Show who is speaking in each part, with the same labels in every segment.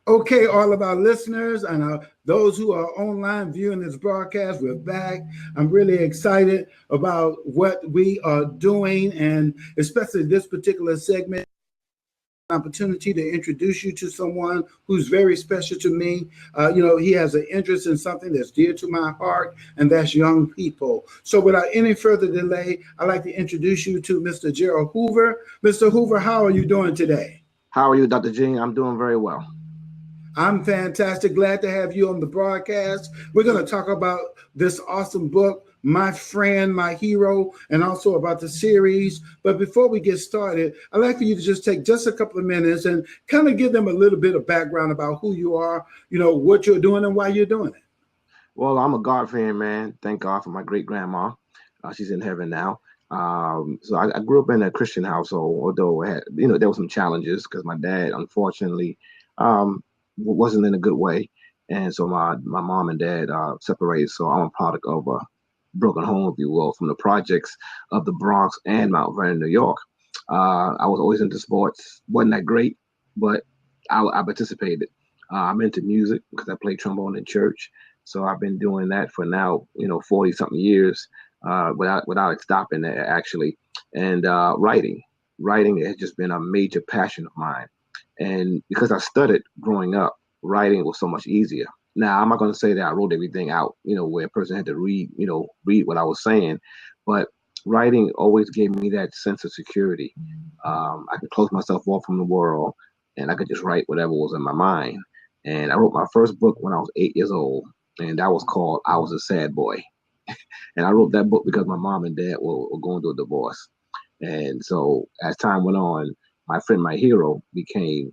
Speaker 1: Okay, all of our listeners and those who are online viewing this broadcast, we're back. I'm really excited about what we are doing, and especially this particular segment. Opportunity to introduce you to someone who's very special to me. He has an interest in something that's dear to my heart, and that's young people. So, without any further delay, I'd like to introduce you to Mr. Jerald Hoover. Mr. Hoover, how are you doing today?
Speaker 2: How are you, Dr. G? I'm doing very well.
Speaker 1: I'm fantastic. Glad to have you on the broadcast. We're going to talk about this awesome book, My Friend, My Hero, and also about the series. But before we get started, I'd like for you to just take just a couple of minutes and kind of give them a little bit of background about who you are, what you're doing and why you're doing it.
Speaker 2: Well, I'm a God-fearing man. Thank God for my great-grandma. She's in heaven now. So I grew up in a Christian household, although there were some challenges because my dad, unfortunately, wasn't in a good way. And so my mom and dad separated. So I'm a product of a broken home, if you will, from the projects of the Bronx and Mount Vernon, New York. I was always into sports. Wasn't that great, but I participated. I'm into music because I play trombone in church. So I've been doing that for now, 40 something years, without stopping actually. And writing has just been a major passion of mine. And because I studied growing up, writing was so much easier. Now, I'm not going to say that I wrote everything out, where a person had to read what I was saying, but writing always gave me that sense of security. I could close myself off from the world, and I could just write whatever was in my mind. And I wrote my first book when I was 8 years old, and that was called I Was a Sad Boy. And I wrote that book because my mom and dad were going through a divorce. And so as time went on, My Friend, My Hero became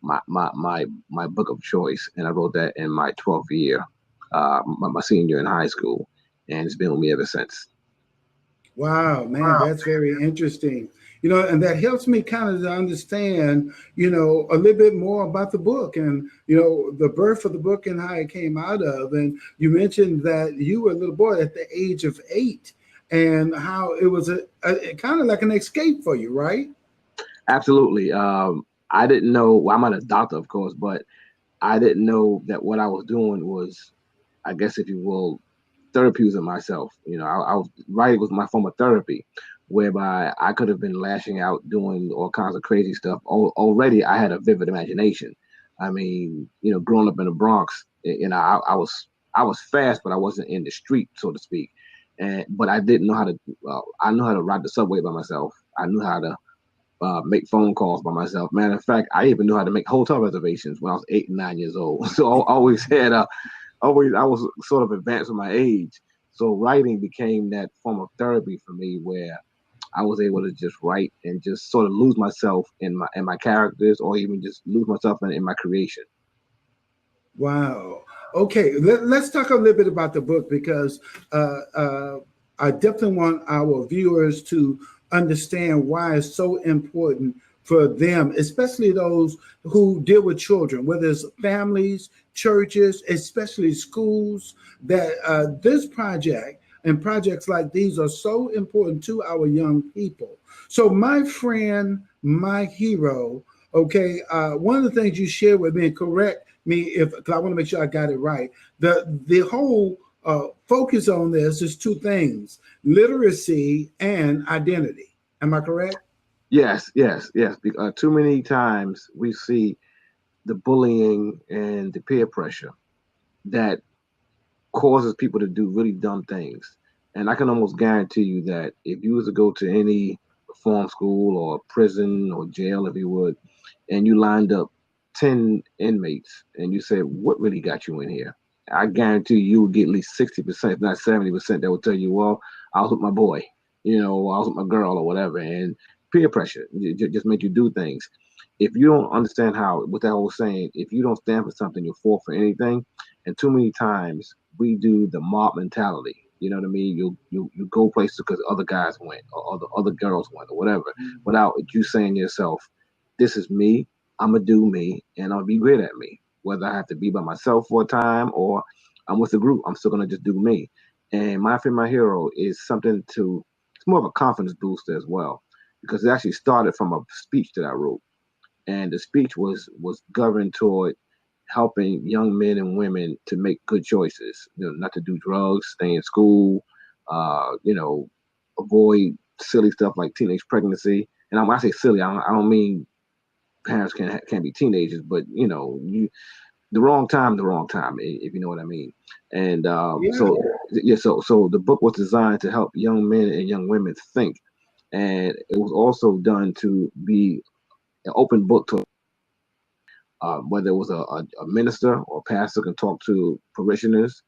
Speaker 2: my book of choice. And I wrote that in my 12th year, my senior in high school. And it's been with me ever since.
Speaker 1: Wow, man, that's very interesting. And that helps me kind of to understand, a little bit more about the book and, the birth of the book and how it came out of. And you mentioned that you were a little boy at the age of 8 and how it was a kind of like an escape for you, right?
Speaker 2: Absolutely. I didn't know, well, I'm not a doctor, of course, but I didn't know that what I was doing was, I guess, if you will, therapeuting myself. I was writing was my form of therapy, whereby I could have been lashing out, doing all kinds of crazy stuff. Already, I had a vivid imagination. I mean, growing up in the Bronx, I was fast, but I wasn't in the street, so to speak. But I didn't know how to. I knew how to ride the subway by myself. I knew how to make phone calls by myself. Matter of fact, I even knew how to make hotel reservations when I was 8 and 9 years old. So I always had I was sort of advanced with my age. So writing became that form of therapy for me where I was able to just write and just sort of lose myself in my characters or even just lose myself in my creation.
Speaker 1: Wow. Okay, let's talk a little bit about the book because I definitely want our viewers to understand why it's so important for them, especially those who deal with children, whether it's families, churches, especially schools, that this project and projects like these are so important to our young people. So, my friend, my hero, okay, one of the things you shared with me, and correct me if, because I want to make sure I got it right. The whole focus on this is two things: literacy and identity. Am I correct?
Speaker 2: Yes, yes, yes. Too many times we see the bullying and the peer pressure that causes people to do really dumb things. And I can almost guarantee you that if you was to go to any reform school or prison or jail, if you would, and you lined up 10 inmates and you said, what really got you in here? I guarantee you would get at least 60%, if not 70%, that will tell you, well, I was with my boy, I was with my girl or whatever. And peer pressure just make you do things. If you don't understand what that whole saying, if you don't stand for something, you'll fall for anything. And too many times we do the mob mentality. You know what I mean? You go places because other guys went or other girls went or whatever, without you saying to yourself, this is me. I'm gonna do me, and I'll be great at me. Whether I have to be by myself for a time or I'm with a group, I'm still gonna just do me. And My Friend, My Hero is something it's more of a confidence booster as well, because it actually started from a speech that I wrote, and the speech was governed toward helping young men and women to make good choices, not to do drugs, stay in school, avoid silly stuff like teenage pregnancy. And when I say silly, I don't mean parents can't be teenagers, but the wrong time, if you know what I mean. And
Speaker 1: Yeah.
Speaker 2: so the book was designed to help young men and young women think, and it was also done to be an open book to whether it was a minister or a pastor can talk to parishioners,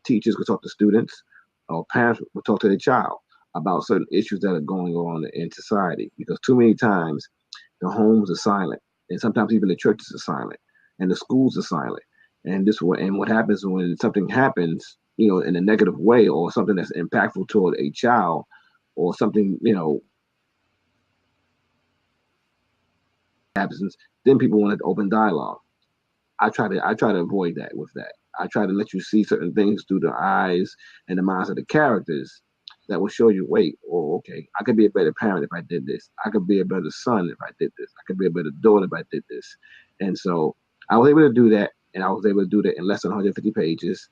Speaker 2: teachers could talk to students, or parents would talk to their child about certain issues that are going on in society. Because too many times the homes are silent, and sometimes even the churches are silent, and the schools are silent. And what happens when something happens, in a negative way, or something that's impactful toward a child, or something, happens, then people want to open dialogue. I try to avoid that with that. I try to let you see certain things through the eyes and the minds of the characters that will show you, wait, okay, I could be a better parent if I did this. I could be a better son if I did this. I could be a better daughter if I did this. And so I was able to do that, and I was able to do that in less than 150 pages.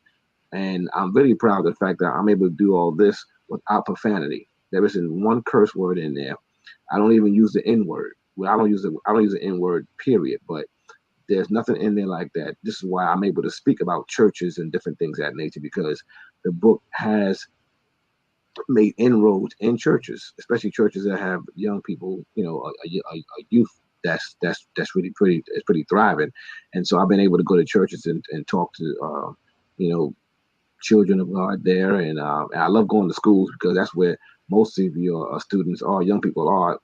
Speaker 2: And I'm really proud of the fact that I'm able to do all this without profanity. There isn't one curse word in there. I don't even use the N word. Well, I don't use the N word, period. But there's nothing in there like that. This is why I'm able to speak about churches and different things of that nature, because the book has made inroads in churches, especially churches that have young people, a youth that's really pretty thriving. And so I've been able to go to churches and talk to children of God there, and I love going to schools because that's where most of your students are, young people are,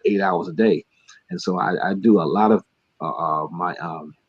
Speaker 2: 8 hours a day. And so I do a lot of my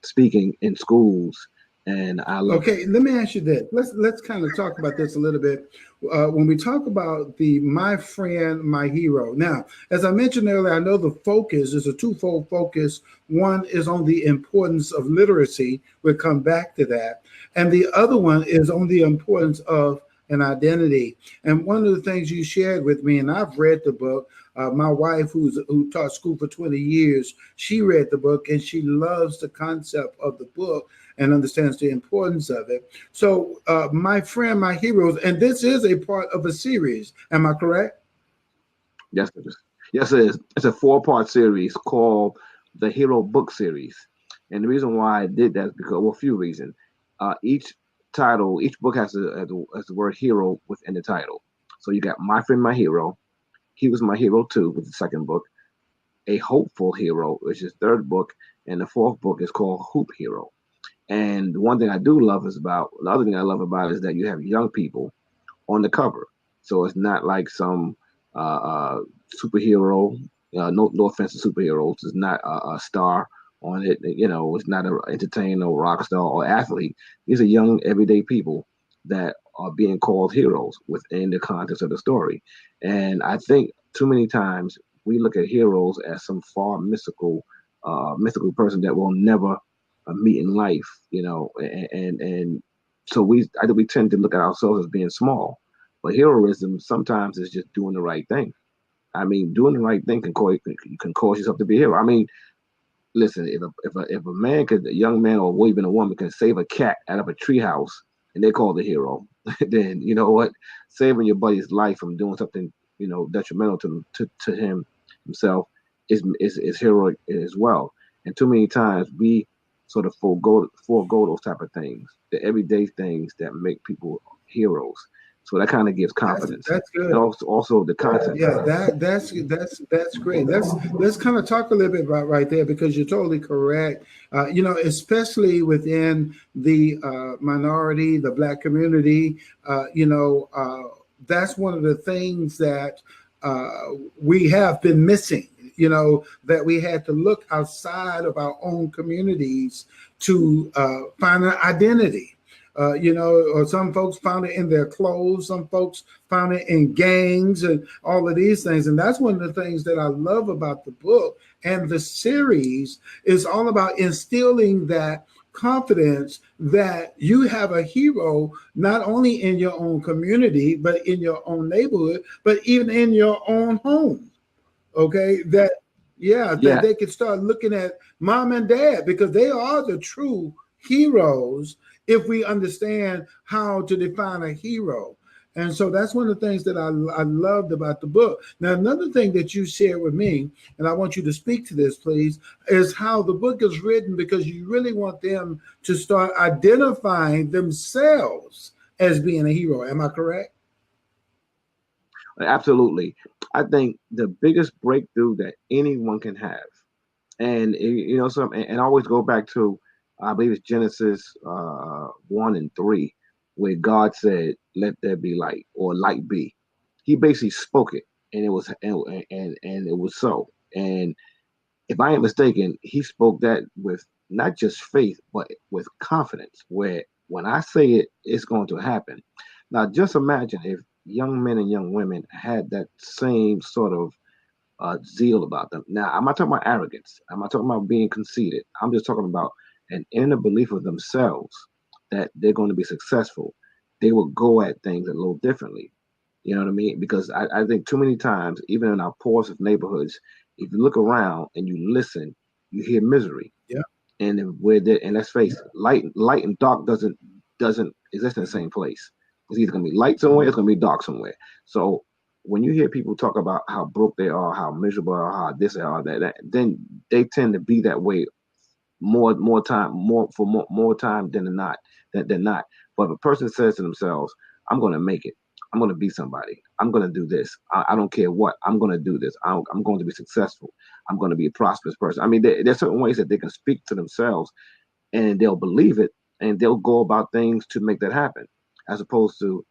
Speaker 2: speaking in schools, and I love.
Speaker 1: Okay, let me ask you this. Let's kind of talk about this a little bit. When we talk about the my friend, my hero. Now, as I mentioned earlier, I know the focus is a twofold focus. One is on the importance of literacy. We'll come back to that. And the other one is on the importance of an identity. And one of the things you shared with me, and I've read the book, my wife, who taught school for 20 years, she read the book and she loves the concept of the book and understands the importance of it. So my friend, my heroes, and this is a part of a series. Am I correct?
Speaker 2: Yes, it is. Yes, it is. It's a 4-part series called the Hero Book Series. And the reason why I did that is because, well, a few reasons. Each book has the word hero within the title. So you got My Friend, My Hero. He Was My Hero Too, with the second book. A Hopeful Hero, which is third book. And the fourth book is called Hoop Hero. And the other thing I love about it is that you have young people on the cover. So it's not like some superhero, no offense to superheroes, it's not a star on it. It's not an entertainer or rock star or athlete. These are young, everyday people that are being called heroes within the context of the story. And I think too many times we look at heroes as some far mystical person that will never meet in life, and so I think we tend to look at ourselves as being small, but heroism sometimes is just doing the right thing. I mean, doing the right thing can cause yourself to be a hero. I mean, listen, if a young man or even a woman can save a cat out of a treehouse and they call the hero, then you know what, saving your buddy's life from doing something detrimental to himself is heroic as well. And too many times we sort of forego those type of things, the everyday things that make people heroes. So that kind of gives confidence.
Speaker 1: That's good.
Speaker 2: And also the content.
Speaker 1: Yeah, that's great. Let's kind of talk a little bit about right there, because you're totally correct. Especially within the minority, the Black community, that's one of the things that we have been missing. That we had to look outside of our own communities to find an identity. Or some folks found it in their clothes, some folks found it in gangs and all of these things. And that's one of the things that I love about the book and the series is all about instilling that confidence that you have a hero, not only in your own community, but in your own neighborhood, but even in your own home. Okay, Yeah, that
Speaker 2: Yeah,
Speaker 1: they could start looking at mom and dad because they are the true heroes if we understand how to define a hero. And so that's one of the things that I loved about the book. Now, another thing that you shared with me, and I want you to speak to this, please, is how the book is written because you really want them to start identifying themselves as being a hero. Am I correct?
Speaker 2: absolutely. I think the biggest breakthrough that anyone can have, and you know, and I always go back to, I believe it's Genesis 1 and 3, where God said, "Let there be light," or "Light be." He basically spoke it, and it was, and it was so. And if I ain't mistaken, he spoke that with not just faith, but with confidence, where when I say it, it's going to happen. Now, just imagine if young men and young women had that same sort of zeal about them. Now, I'm not talking about arrogance. I'm not talking about being conceited. I'm just talking about an inner belief of themselves that they're going to be successful. They will go at things a little differently. You know what I mean? Because I think too many times, even in our poorest of neighborhoods, if you look around and you listen, you hear misery.
Speaker 1: Yeah.
Speaker 2: And if we're there, and let's face it, light and dark doesn't exist in the same place. It's either gonna be light somewhere, it's gonna be dark somewhere. So when you hear people talk about how broke they are, how miserable, or how this or that, then they tend to be that way more time than not. But if a person says to themselves, "I'm going to make it. I'm going to be somebody. I'm going to do this. I don't care what. I'm going to do this. I'm going to be successful. I'm going to be a prosperous person." I mean, there's certain ways that they can speak to themselves, and they'll believe it, and they'll go about things to make that happen, as opposed to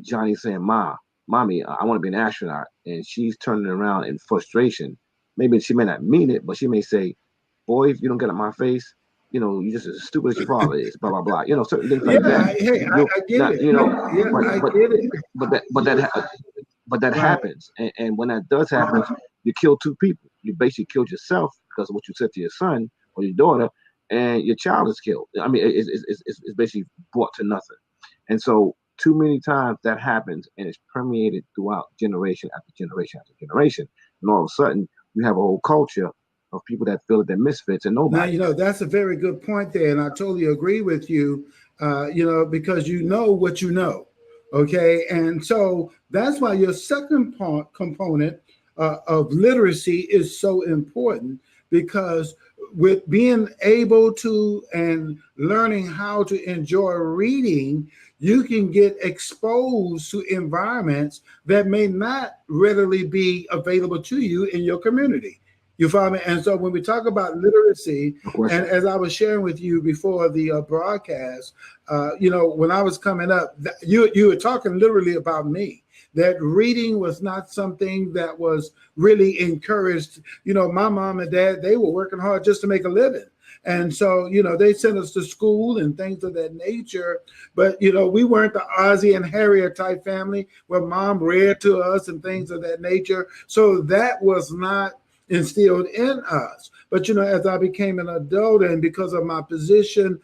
Speaker 2: Johnny saying, Mommy, I want to be an astronaut," and she's turning around in frustration. Maybe she may not mean it, but she may say, "Boy, if you don't get out my face, you know, you're just as stupid as your father is." Blah blah blah. You know, certain things
Speaker 1: Yeah,
Speaker 2: like that.
Speaker 1: hey,
Speaker 2: You
Speaker 1: I get
Speaker 2: not,
Speaker 1: it.
Speaker 2: you know,
Speaker 1: Yeah,
Speaker 2: but
Speaker 1: I
Speaker 2: but
Speaker 1: get it.
Speaker 2: but that
Speaker 1: Right.
Speaker 2: happens, and when that does happen, you kill two people. You basically killed yourself because of what you said to your son or your daughter, and your child is killed. I mean, it's basically brought to nothing. And so, too many times that happens, and it's permeated throughout generation after generation after generation. And all of a sudden, you have a whole culture of people that feel that they're misfits and
Speaker 1: Now,
Speaker 2: nobodies.
Speaker 1: that's a very good point there, and I totally agree with you, because you know what you know. Okay. And so that's why your second part component of literacy is so important because with being able to and learning how to enjoy reading, you can get exposed to environments that may not readily be available to you in your community. You follow me? And so when we talk about literacy,
Speaker 2: No
Speaker 1: and
Speaker 2: question.
Speaker 1: as I was sharing with you before the broadcast, when I was coming up, you were talking literally about me. That reading was not something that was really encouraged. My mom and dad, they were working hard just to make a living. And so, they sent us to school and things of that nature. But, we weren't the Ozzie and Harriet type family where mom read to us and things of that nature. So that was not instilled in us. But as I became an adult and because of my position,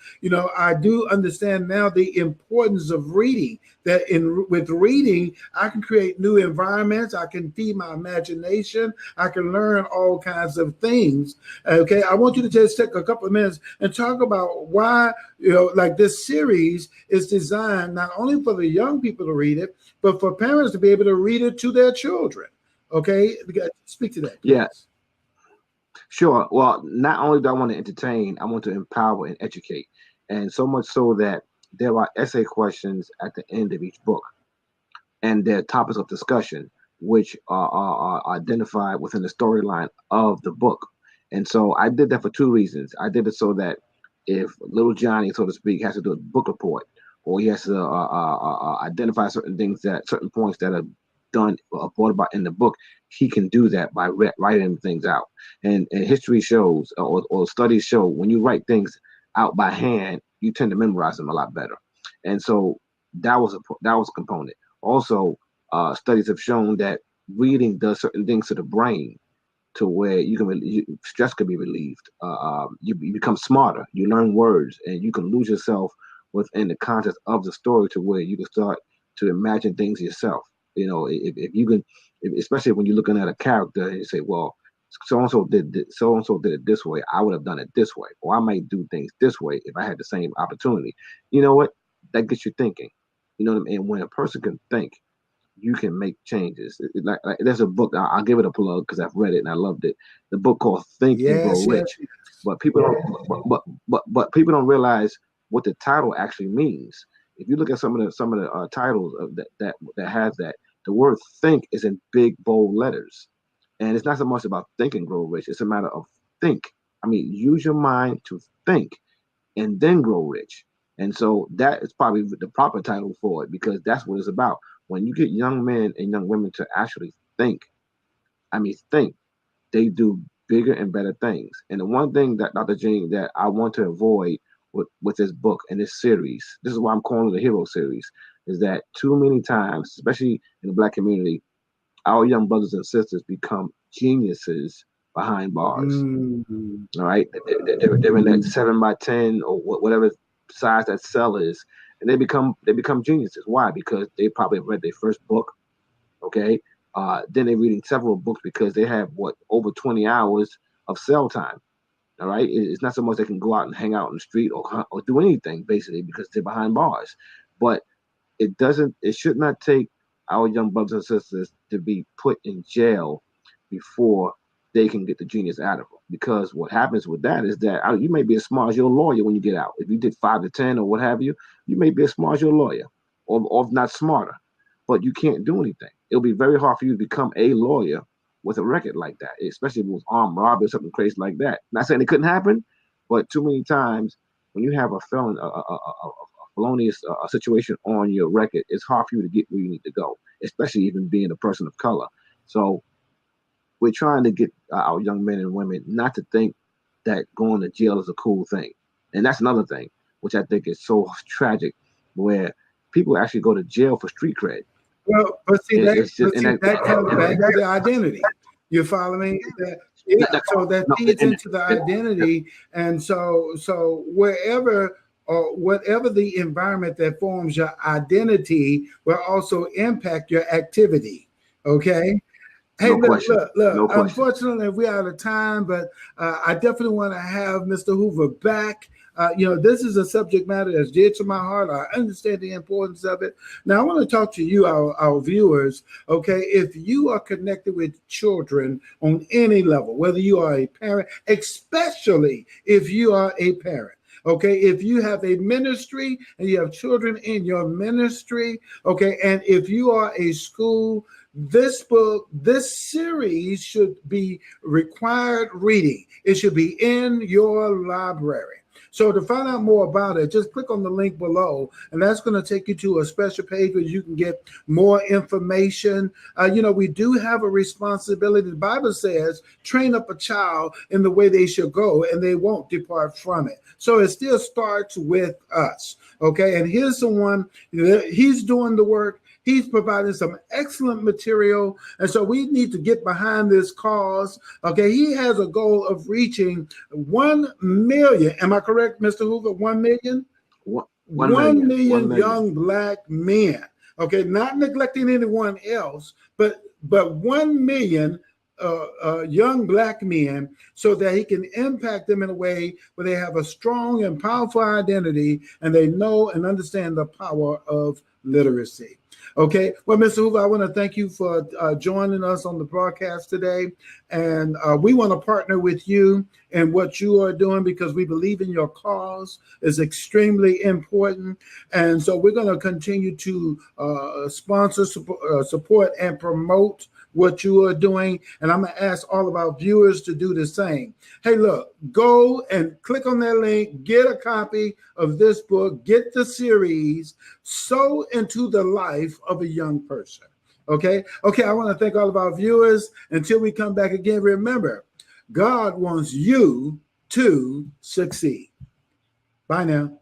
Speaker 1: I do understand now the importance of reading. That with reading, I can create new environments, I can feed my imagination, I can learn all kinds of things. Okay, I want you to just take a couple of minutes and talk about why, like this series is designed not only for the young people to read it, but for parents to be able to read it to their children. Okay, speak to that,
Speaker 2: Yeah,
Speaker 1: please.
Speaker 2: sure. Well, not only do I want to entertain, I want to empower and educate. And so much so that there are essay questions at the end of each book, and they're topics of discussion, which are identified within the storyline of the book. And so I did that for two reasons. I did it so that if little Johnny, so to speak, has to do a book report, or he has to identify certain points that are done brought about in the book, he can do that by writing things out. And history shows, or studies show, when you write things out by hand, you tend to memorize them a lot better. And so that was a component. Also, studies have shown that reading does certain things to the brain to where stress can be relieved. You become smarter. You learn words, and you can lose yourself within the context of the story to where you can start to imagine things yourself. If you can, especially when you're looking at a character and you say, well, so and so did it this way. I would have done it this way, or I might do things this way if I had the same opportunity. You know what? That gets you thinking. You know what I mean? And when a person can think, you can make changes. Like there's a book. I'll give it a plug because I've read it and I loved it. The book called Think and Grow
Speaker 1: Yes, yes.
Speaker 2: Rich. But people don't. But people don't realize what the title actually means. If you look at some of the titles of that have that, the word think is in big bold letters, and it's not so much about think and grow rich. It's a matter of think. I mean, use your mind to think, and then grow rich. And so that is probably the proper title for it because that's what it's about. When you get young men and young women to actually think, I mean, think, they do bigger and better things. And the one thing that Dr. Jean that I want to avoid with this book and this series, this is why I'm calling it the hero series, is that too many times, especially in the Black community, our young brothers and sisters become geniuses behind bars.
Speaker 1: Mm.
Speaker 2: All right, they're in that 7x10 or whatever size that cell is, and they become geniuses. Why? Because they probably read their first book. Okay, then they're reading several books because they have over 20 hours of cell time. All right, it's not so much they can go out and hang out in the street or do anything basically because they're behind bars, but it should not take our young brothers and sisters to be put in jail before they can get the genius out of them. Because what happens with that is that you may be as smart as your lawyer when you get out. If you did 5 to 10 or what have you, you may be as smart as your lawyer, or if not smarter, but you can't do anything. It'll be very hard for you to become a lawyer with a record like that, especially if it was armed robbery or something crazy like that. Not saying it couldn't happen, but too many times when you have a felon, a felonious situation on your record, it's hard for you to get where you need to go, especially even being a person of color. So we're trying to get our young men and women not to think that going to jail is a cool thing. And that's another thing, which I think is so tragic, where people actually go to jail for street cred.
Speaker 1: Well, but see that comes back to the identity. You follow me? So that feeds into the identity, and so wherever or whatever the environment that forms your identity will also impact your activity. Okay. Hey,
Speaker 2: no
Speaker 1: look,
Speaker 2: question.
Speaker 1: look.
Speaker 2: No question.
Speaker 1: Unfortunately, we're out of time, but I definitely want to have Mr. Hoover back. This is a subject matter that's dear to my heart. I understand the importance of it. Now, I want to talk to you, our viewers. Okay, if you are connected with children on any level, whether you are a parent, especially if you are a parent. Okay, if you have a ministry and you have children in your ministry, okay, and if you are a school, this book, this series should be required reading. It should be in your library. So to find out more about it, just click on the link below, and that's going to take you to a special page where you can get more information. We do have a responsibility. The Bible says, train up a child in the way they should go, and they won't depart from it. So it still starts with us. Okay, and here's someone, he's doing the work. He's providing some excellent material. And so we need to get behind this cause. Okay. He has a goal of reaching 1 million. Am I correct, Mr. Hoover? 1 million? 1 million young Black men. Okay. Not neglecting anyone else, but 1 million young Black men, so that he can impact them in a way where they have a strong and powerful identity and they know and understand the power of literacy. Okay. Well, Mr. Hoover, I want to thank you for joining us on the broadcast today. And we want to partner with you in what you are doing because we believe in your cause. Is extremely important. And so we're going to continue to sponsor, support, and promote what you are doing. And I'm going to ask all of our viewers to do the same. Hey, look, go and click on that link, get a copy of this book, get the series, sow into the life of a young person. Okay. I want to thank all of our viewers. Until we come back again, remember, God wants you to succeed. Bye now.